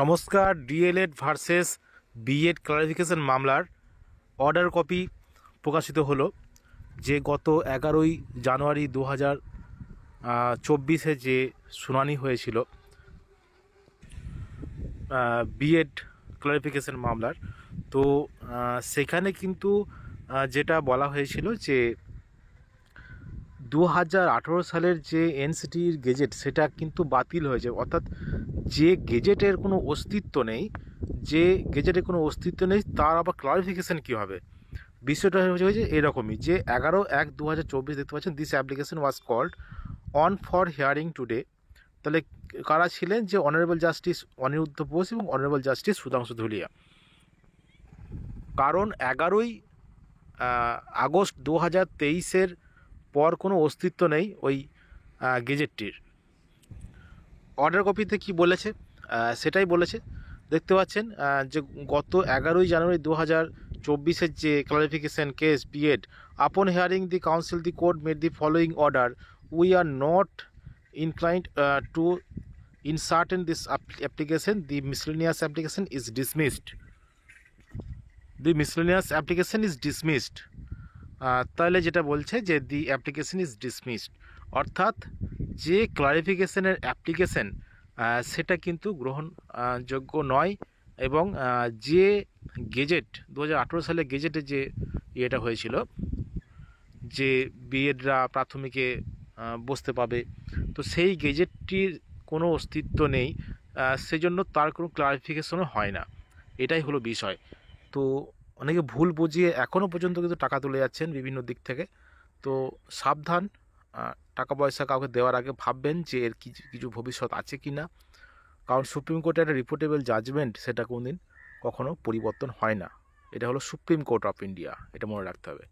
নমস্কার। DElEd versus BEd clarification মামলার order copy প্রকাশিত হলো, যে গত 11 জানুয়ারি 2024 যে শুনানি হয়েছিল বিএড ক্লারিফিকেশন মামলার। তো সেখানে কিন্তু যেটা বলা হয়েছিল যে 2018 সালের যে এনসিটির গেজেট সেটা কিন্তু বাতিল হয়েছে, অর্থাৎ যে গেজেটের কোনো অস্তিত্ব নেই, তার আবার ক্লারিফিকেশন কী হবে। বিষয়টা হয়েছে এরকমই, যে 11/1/2024 দেখতে পাচ্ছেন, this application was called on for hearing today. তাহলে কারা ছিলেন? যে অনারেবল জাস্টিস অনিরুদ্ধ বোস এবং অনারেবল জাস্টিস সুধাংশু ধুলিয়া। কারণ 11 আগস্ট 2023 পর কোনো অস্তিত্ব নেই ওই গেজেটটির। অর্ডার কপিতে কি বলেছে সেটাই বলেছে, দেখতে পাচ্ছেন যে গত 11 জানুয়ারি 2024 যে clarification case BEd, upon hearing the council the court made the following order, we are not inclined to insert in this application, the miscellaneous application is dismissed. তাহলে যেটা বলছে যে দি অ্যাপ্লিকেশন ইজ ডিসমিসড, অর্থাৎ যে ক্লারিফিকেশনের application সেটা কিন্তু গ্রহণযোগ্য নয়। এবং যে গেজেট 2018 সালে গেজেটে যে ইয়েটা হয়েছিল, যে বিএডরা প্রাথমিকে বসতে পাবে, তো সেই গেজেটটির কোনো অস্তিত্ব নেই, সেজন্য তার কোনো ক্লারিফিকেশনও হয় না। এটাই হলো বিষয়। তো অনেকে ভুল বুঝিয়ে এখনও পর্যন্ত কিন্তু টাকা তুলে যাচ্ছেন বিভিন্ন দিক থেকে। তো সাবধান, টাকা পয়সা কাউকে দেওয়ার আগে ভাববেন যে এর কিছু ভবিষ্যৎ আছে কি না। কারণ সুপ্রিম কোর্টের একটা রিপোর্টেবল জাজমেন্ট সেটা কোনোদিন কখনো পরিবর্তন হয় না। এটা হলো সুপ্রিম কোর্ট অফ ইন্ডিয়া, এটা মনে রাখতে হবে।